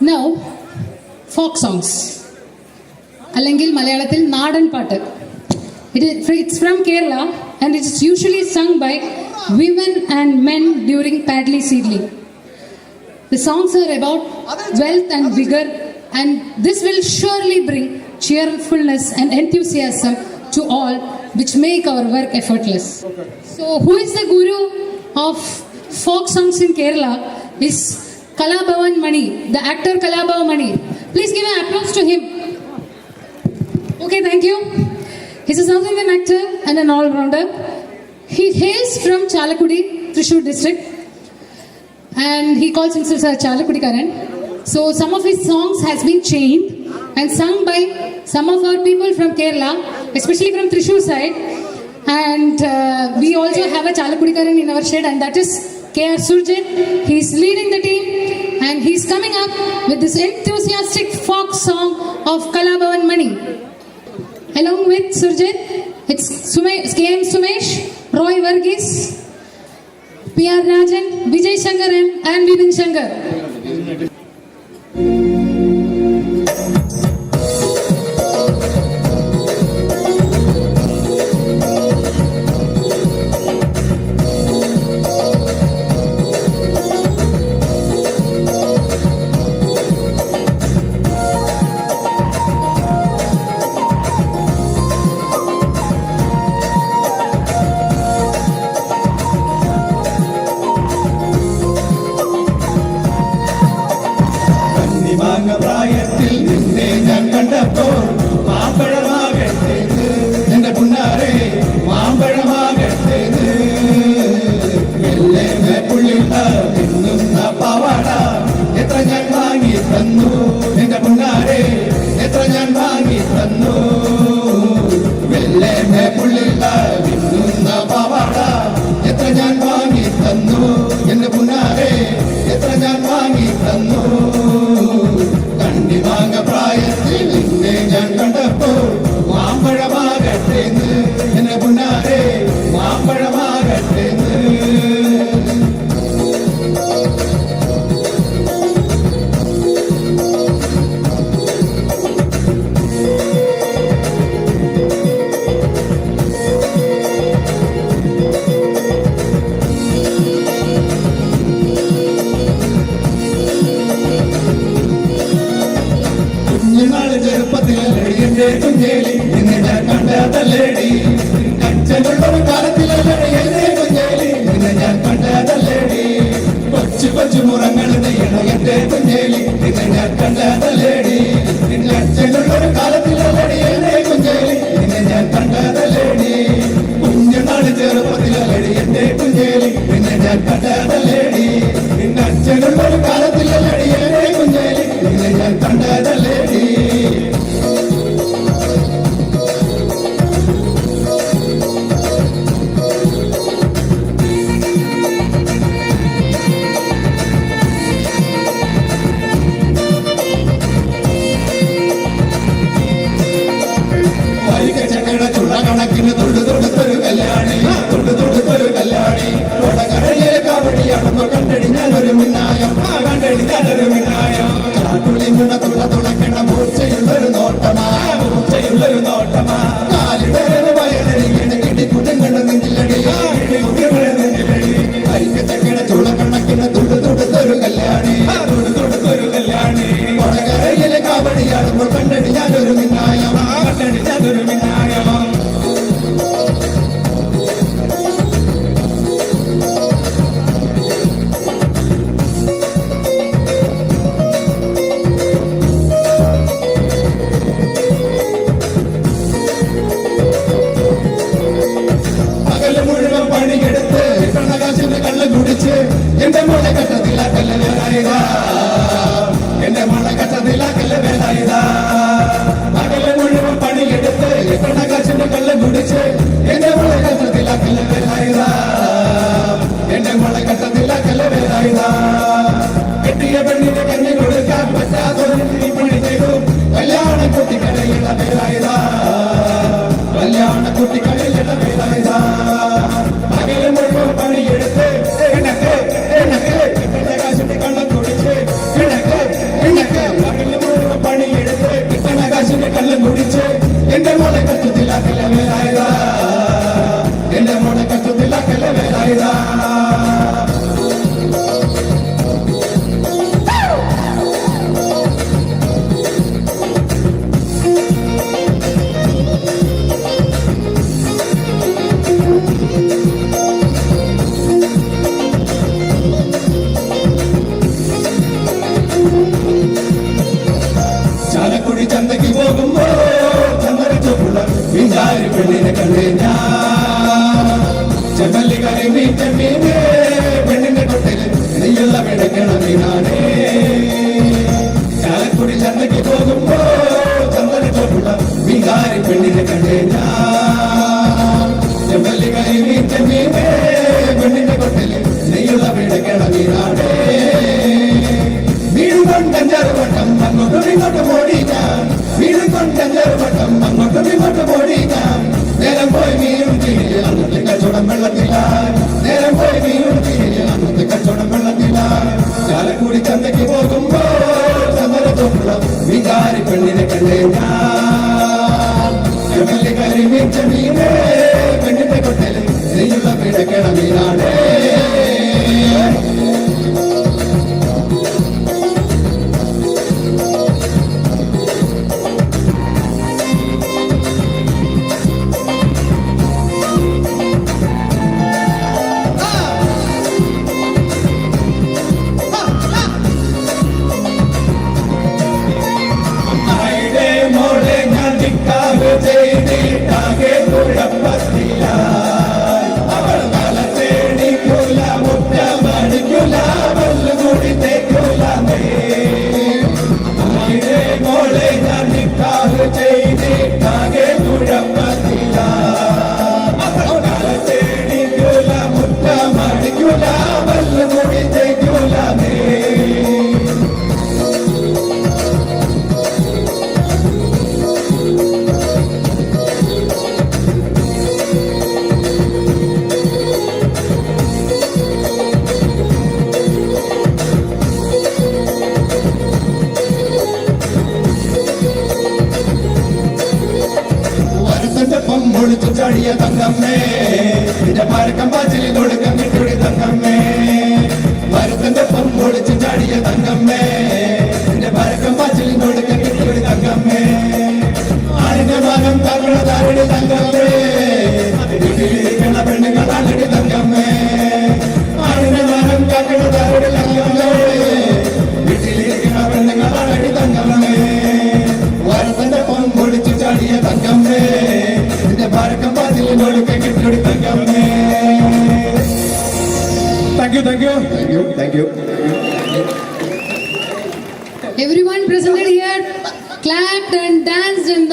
Now, folk songs. അല്ലെങ്കിൽ മലയാളത്തിൽ നാടൻ പാട്ട്. It's from Kerala and it is usually sung by women and men during Padli Seedling. The songs are about wealth and vigor, and this will surely bring cheerfulness and enthusiasm to all, which make our work effortless. So, who is the guru of folk songs in Kerala? Is Kalabhavan Mani, the actor Kalabhavan Mani. Please give an applause to him. Okay, thank you. He's a South Indian actor and an all-rounder. He hails from Chalakudi, Thrissur district, and he calls himself a Chalakudikaran. So some of his songs has been chained and sung by some of our people from Kerala, especially from Thrissur side. And we also have a Chalakudikaran in our shed, and that is K.R. Surjan. He's leading the team, and he's coming up with this enthusiastic folk song of Kalabhavan Mani. Along with Surjan, it's K.M. Sumesh, Roy Varghese, P.R. Rajan, Vijay Shankar and Vipin Shankar. പ്രായത്തിൽ നിന്നെ ഞാൻ കണ്ടപ്പോൾ മാമ്പഴമാകട്ടേത് എന്റെ പുന്നാരെ മാമ്പഴമാകട്ടേത് എല്ലേ പുള്ളിട്ട തിന്നുന്ന പാവാട എത്ര ഞാൻ വാങ്ങി തന്നു എന്റെ പുന്നാരെ എത്ര ഞാൻ വാങ്ങി തന്നു വെല്ലേ പുള്ളിട്ട തിന്നുന്ന പാവാട എത്ര ഞാൻ വാങ്ങി തന്നു എന്റെ പുന്നാരെ എത്ര ഞാൻ വാങ്ങി തന്നു കണ്ണിമാങ്ങ പ്രായത്തിൽ നിന്നെ ഞാൻ കണ്ടപ്പോൾ മാമ്പഴമാകട്ടേന്ന് എന്നെ പുന്നാരെ മാമ്പഴമാകട്ടേന്ന് കുഞ്ഞേലി നിന്നെ ഞാൻ കണ്ടതല്ലേടി കച്ചനുള്ളൊരു കാലത്തിലല്ലടി എന്നെ കുഞ്ഞേലി നിന്നെ ഞാൻ കണ്ടതല്ലേടി കൊച്ചു കൊച്ചു മുറങ്ങൾ നെയ്യണ എന്റെ കുഞ്ഞേലി നിന്നെ ഞാൻ കണ്ടതല്ലേടി കച്ചനുള്ളൊരു കാലത്തിലല്ലടി എന്നെ കുഞ്ഞേലി നിന്നെ ഞാൻ കണ്ടതല്ലേടി കുഞ്ഞുനാട് ചെറുപ്പത്തിലല്ലടി എന്റെ കുഞ്ഞേലി നിന്നെ ഞാൻ കണ്ടതല്ലേടി കച്ചനുള്ളൊരു കാലത്തിലല്ലടി എന്നെ കുഞ്ഞേലി നിന്നെ ഞാൻ കണ്ടതല്ലേടി കണക്കിന് തൊടുതൊടുത്തൊരു കല്യാണി തൊടുതൊടുത്തൊരു കല്യാണി കടലിലെ കാവടിയാണെന്നോ കണ്ടടി ഞാനൊരു മിന്നായം കണ്ടടി ഞാനൊരു മിന്നായം കാട്ടുള്ളി മുണത്തുള്ള തുണക്കണ മൂർച്ചയുള്ളൊരു നോട്ടമാ മൂർച്ചയുള്ളൊരു നോട്ടമാ കാലിടേറെ വയറിങ്ങനെ കിടിക്കുടുങ്ങണ നെഞ്ചിലടി കിടിക്കുടുങ്ങണ നെഞ്ചിലടി ഐക്യത്തക്കണ ചുളക്കണക്കിന് തൊടുതൊടുത്തൊരു കല്യാണി തൊടുതൊടുത്തൊരു കല്യാണി കടലിലെ കാവടിയാണെന്നോ കണ്ടടി ഞാനൊരു മിന്നായം കണ്ടടി ഞാനൊരു മിന്നായം എന്റെ മോളെ കട്ടതിലാക്കല്ല വേലായുധ എന്റെ മോളെ കട്ടതിലാക്കല്ല വേലായുധ പകല് മുഴുവൻ പണിയെടുത്ത് കണ്ണകാശിന്റെ കള്ളം കുടിച്ച് എന്റെ മോളെ കട്ടതിലാക്കല്ല വേലായുധ എന്റെ മോളെ കട്ടതിലാക്കല്ല വേലായുധ കെട്ടിയ പെണ്ണിന്റെ കഞ്ഞി കൊടുക്കാൻ പറ്റാത്തൊരു പണി ചെയ്തു കല്യാണ കുട്ടിക്കടയില വേലായുധ കല്യാണ കുട്ടിക്കടയില വേലായുധ പകല് മുഴുവൻ പണിയെടുത്ത് കണ്ണകാശിന്റെ കള്ളം കുടിച്ച് ചാലക്കുടി ചന്തയ്ക്ക് പോകുമ്പോ ചന്ദന ചുവപ്പുള്ള വിചാരി പെണ്ണിനെ കണ്ടേ ഞാൻ. ചെമ്മല്ലി കറി മീൻ ചെമ്മീനെ പെണ്ണിന്റെ കൊട്ടില് നെയ്യുള്ള പിടയ്ക്കണ മീനാണേ. ചാലക്കുടി ചന്തയ്ക്ക് പോകുമ്പോ ചന്ദന ചുവപ്പുള്ള വിചാരി പെണ്ണിനെ കണ്ടേ ഞാൻ. ചെമ്മല്ലി കറി മീൻ ചെമ്മീനെ പെണ്ണിന്റെ കൊട്ടില് നെയ്യുള്ള പിടയ്ക്കണ മീനാണേ. വീട് കൊണ്ടഞ്ചറുവട്ടം അങ്ങോട്ടും ഇങ്ങോട്ടും ഓടിക്കാം. വീട് കൊണ്ടഞ്ചറുവട്ടം അങ്ങോട്ടും ഇങ്ങോട്ടും ഓടിക്കാം. നേരം പോയി മീനും തിരിഞ്ഞ് അന്നത്തെ കച്ചവടം വെള്ളത്തിലായി. നേരം പോയി മീനും തിരിഞ്ഞ് അന്നത്തെ കച്ചവടം വെള്ളത്തിലായി. ചാലക്കുടി ചന്തയ്ക്ക് പോകുമ്പോ ചന്ദനത്തോപ്പുള്ള വികാരി പെണ്ണിനെ കണ്ടേ ഞാൻ. ചെമ്മല്ലി കരി മീൻ ചെമ്മീനെ പെണ്ണിന്റെ കൊട്ടല് നെയ്യുള്ള പിടക്കണ മീനാണേ. ഒളിച്ചു ചാടിയ തങ്കമ്മേ നിന്റെ പരക്കം പാച്ചിൽ കൊടുക്കം കിട്ടുടി തങ്കമ്മേ. മരത്തിന്റെ ഒളിച്ചു ചാടിയ തങ്കമ്മേ നിന്റെ പരക്കം പാച്ചിൽ കൊടുക്കം കിട്ടുടി തങ്കമ്മേ. ആടിന്റെ മനം തങ്ങള താരടി തങ്കമ്മേ. വീട്ടിലിരിക്കണ പെണ്ണുങ്ങളാണടി തങ്കമ്മേ. ആടിന്റെ മനം തങ്ങള താരടി തങ്കമ്മേ. വീട്ടിലിരിക്കണ പെണ്ണുങ്ങളാണടി തങ്കമ്മേ. മരത്തിന്റെ ഒളിച്ചു ചാടിയ തങ്കമ്മേ പരക്കം പാച്ചിൽ കൊടുക്കം കിട്ടുടി തങ്കമ്മേ. Thank you, thank you, thank you, thank you. Everyone presented here clapped and danced in